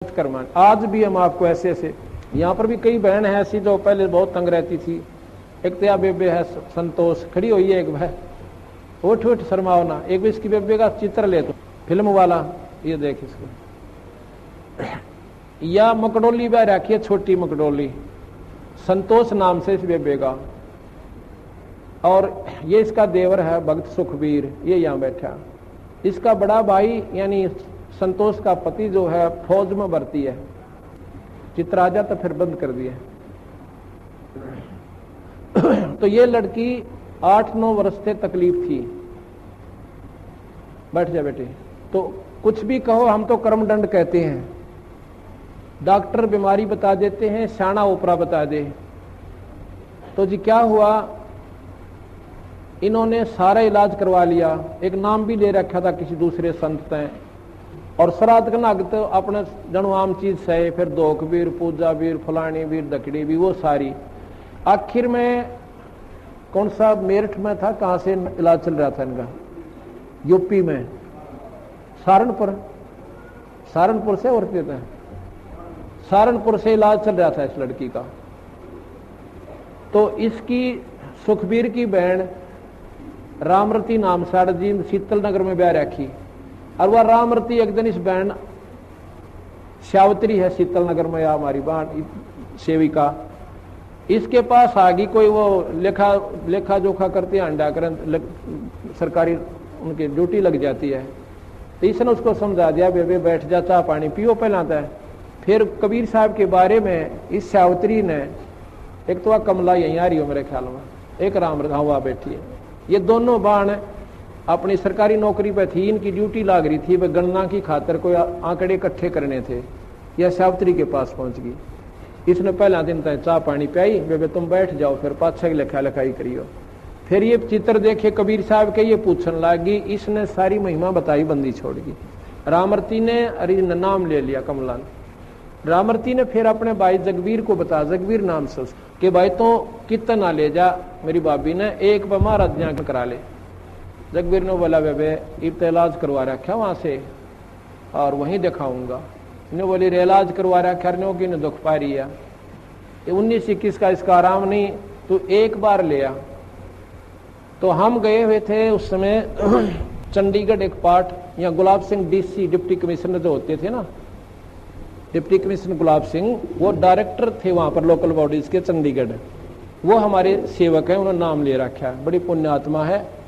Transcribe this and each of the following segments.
कर्मा। आज भी हम आपको ऐसे ऐसे, यहाँ पर भी कई बहन है ऐसी जो पहले बहुत तंग रहती थी। एक तया बेबे है संतोष, खड़ी हुई है एक भाई, उठ उठ शर्माओ ना। एक भी इसकी बेबे का चित्र ले तो फिल्म वाला, ये देख इसको। या मकडोली बह रखी है, छोटी मकडोली, संतोष नाम से इस बेबे का। और ये इसका देवर है भक्त सुखबीर, ये यहाँ बैठा। इसका बड़ा भाई यानी संतोष का पति जो है फौज में भर्ती है। चित्र आ जाता फिर बंद कर दिया। तो ये लड़की 8-9 वर्ष से तकलीफ थी। बैठ जा बेटे। तो कुछ भी कहो, हम तो कर्मदंड कहते हैं। डॉक्टर बीमारी बता देते हैं, शाना ओपरा बता दे। तो जी क्या हुआ, इन्होंने सारा इलाज करवा लिया। एक नाम भी ले रखा था किसी दूसरे संत ने। और श्राद्ध नग तो अपने जनु आम चीज सहे, फिर दोख वीर, पूजा वीर, फलानी वीर, दकड़ी भी, वो सारी। आखिर में कौन सा मेरठ में था, कहां से इलाज चल रहा था इनका, यूपी में, सहारनपुर से और कहते हैं सहारनपुर से इलाज चल रहा था इस लड़की का। तो इसकी सुखबीर की बहन रामरती नाम साड़ जी शीतल नगर में ब्याह रखी। और वह रामरती एक दिन इस बहन श्यावत्री है शीतल नगर में, या हमारी बहन सेविका, इसके पास आ गई। कोई वो लेखा जोखा करते हैं, अंडा करें, सरकारी उनकी ड्यूटी लग जाती है। तो इसने उसको समझा दिया, बेबे बैठ जा, चाह पानी पियो पहलाता है। फिर कबीर साहब के बारे में इस श्यावत्री ने, एक तो वह कमला यहीं आ रही हो मेरे ख्याल में, एक रामरता हुआ बैठी है। ये दोनों बाण अपनी सरकारी नौकरी पे थी, इनकी ड्यूटी लाग रही थी, वे गणना की खातर कोई आंकड़े इकट्ठे करने थे। यह श्यावत्री के पास पहुंच गई। इसने पहला दिन तक चाह पानी पियाई, बेबे तुम बैठ जाओ, फिर पाछे लिखा लिखाई करियो। फिर ये चित्र देखे कबीर साहब के, ये पूछने लगी। इसने सारी महिमा बताई, बंदी छोड़ गई। रामरती ने अरे नाम ले लिया कमला ने। रामरती ने फिर अपने भाई जगवीर को बताया, जगवीर नाम से, कि भाई तो कितना ना ले जा, मेरी भाभी ने एक बीमार आज्ञा करा ले। जगवीर ने बोला, बेबे इब इलाज करवा रखा वहां से और वहीं दिखाऊंगा। इन्हें बोली रे इलाज करवा रखा, कि ने दुख पा रही है, 19-21 का इसका आराम नहीं, तो एक बार ले आ। तो हम गए हुए थे उस समय चंडीगढ़ एक पार्ट, यहाँ Gulab Singh DC deputy commissioner जो होते थे ना, डिप्टी कमिश्नर गुलाब सिंह, वो डायरेक्टर थे वहां पर लोकल बॉडीज के चंडीगढ़। वो हमारे सेवक हैं, उन्होंने नाम ले रखा है, बड़ी पुण्यात्मा है।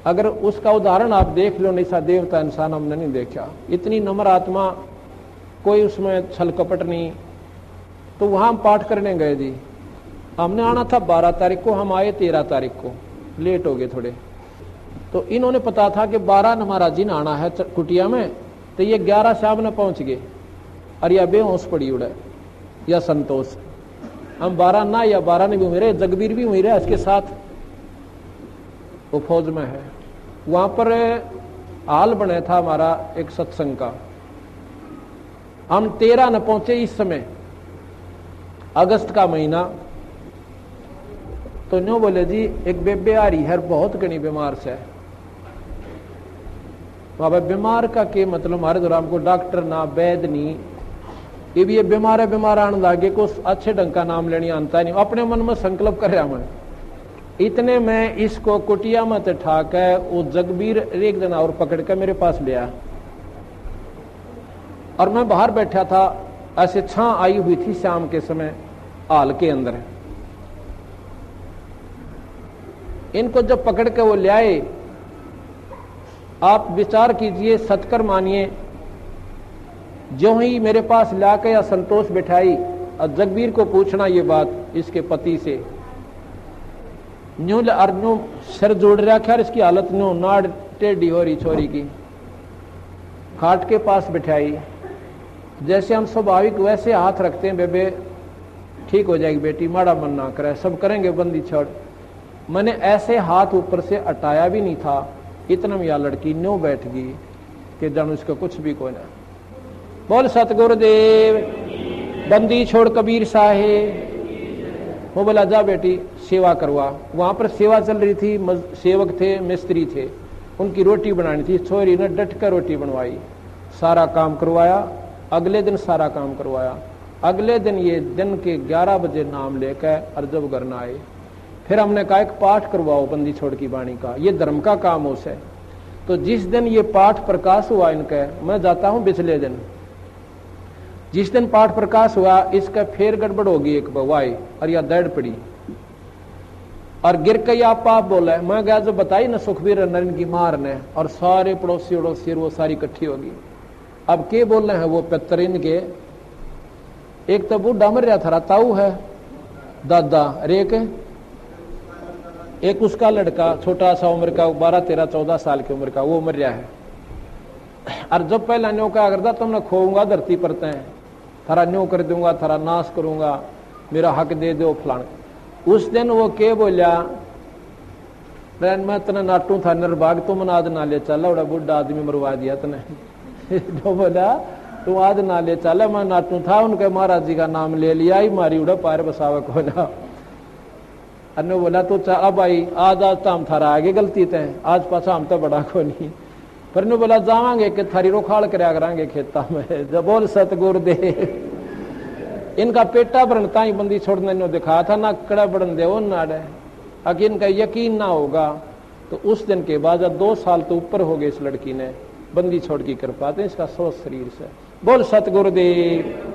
अगर उसका उदाहरण आप देख लो, नहीं सा देवता इंसान हमने नहीं देखा, इतनी नम्र आत्मा, कोई उसमें छल कपट नहीं। तो वहां हम पाठ करने गए जी। हमने आना था 12 तारीख को, हम आए 13 तारीख को, लेट हो गए थोड़े। तो इन्होंने पता था कि 12 महाराज जी ने आना है कुटिया में, तो ये 11 शाम ने पहुंच गए। और या बेहोश पड़ी उड़े या संतोष, हम 12 ना या 12 ने भी उमेरे, जगबीर भी उमेरे इसके साथ, वो फौज में है। वहां पर हाल बना था हमारा एक सत्संग का। हम 13 न पहुंचे इस समय, अगस्त का महीना। तो न्यू बोले जी एक बेबे आ रही है, बहुत घनी बीमार से। बाबा बीमार का के मतलब, हमारे दौरान को डॉक्टर ना वैद नहीं, ये भी ये बीमार है, बीमार आने लागे, कुछ अच्छे ढंग का नाम लेनी आता नहीं। अपने मन में संकल्प कर रहा मैं। इतने में इसको कुटिया में ठा के वो जगबीर एक दिन और पकड़ के मेरे पास ले आया। और मैं बाहर बैठा था, ऐसे छां आई हुई थी शाम के समय हाल के अंदर। इनको जब पकड़ के वो ले आए, आप विचार कीजिए, सत्कर मानिए, जो ही मेरे पास लाके या संतोष बिठाई और जगबीर को पूछना ये बात इसके पति से, न्यू अर्जू सिर जोड़ रखा और इसकी हालत न्यू नाड़ टेढ़ी हो रही छोरी की। खाट के पास बिठाई, जैसे हम स्वाभाविक वैसे हाथ रखते हैं, बेबे ठीक हो जाएगी बेटी, माड़ा मन ना करे, सब करेंगे, बंदी छोड़। मैंने ऐसे हाथ ऊपर से हटाया भी नहीं था, इतना में यह लड़की न्यू बैठ गई कि जानो इसको कुछ भी कोई ना। बोल सतगुरुदेव, बंदी छोड़ कबीर साहेब। वो बोला जा बेटी सेवा करवा। वहां पर सेवा चल रही थी, सेवक थे, मिस्त्री थे, उनकी रोटी बनानी थी। छोरी ने डट कर रोटी बनवाई, सारा काम करवाया। अगले दिन सारा काम करवाया। अगले दिन ये दिन के 11 बजे नाम लेकर और जब घर न आए, फिर हमने कहा एक पाठ करवाओ बंदी छोड़ की वाणी का, ये धर्म का काम उसे। तो जिस दिन ये पाठ प्रकाश हुआ इनका, मैं जाता हूं पिछले दिन, जिस दिन पाठ प्रकाश हुआ इसका फिर गड़बड़ होगी एक बवाई और या दर्द पड़ी और गिर के आप बोला। मैं गया जो बताई ना सुखबीर नरेंद्र की मार ने, और सारे पड़ोसी उड़ोसी वो सारी इकट्ठी होगी। अब के बोल रहे हैं वो पेतरिन के, एक तो बूढ़ा मर रहा था ताऊ है दादा, अरे एक उसका लड़का छोटा सा उम्र का 12 13 14 साल की उम्र का वो मर रहा है। और जब पहला न्यो क्या करता, तुमने खोऊंगा धरती पर तय, थारा न्यो कर दूंगा, थारा नाश करूंगा, मेरा हक दे दो फलान। उस दिन वो के बोलिया, मैं तना नाटू था निर्भाग, तुम आज ना ले चला, बड़ा बुढ़ा आदमी मरवा दिया तने। जो बोला तू आज ना ले चला, मैं नाटू था, उनके महाराज जी का नाम ले लिया ही, मारी उड़ा पार बसावा को ना। अन्य बोला तो चला भाई, आज तो हम थारा आगे गलती थे, आज पाछा हम तो बड़ा को नहीं। पर ने बोला जावांगे कि थारी रोखाड़ करया करांगे खेता में, जब बोल सतगुरु दे। इनका पेटा भरनता ही बंदी छोड़ने ने दिखाया था ना, कड़ा बढ़न दे वो नाड़े, अगर इनका यकीन ना होगा तो उस दिन के बाद 2 साल तो ऊपर हो गए इस लड़की ने बंदी छोड़ की कृपा, तो इसका सोच शरीर से। बोल सतगुरुदेव।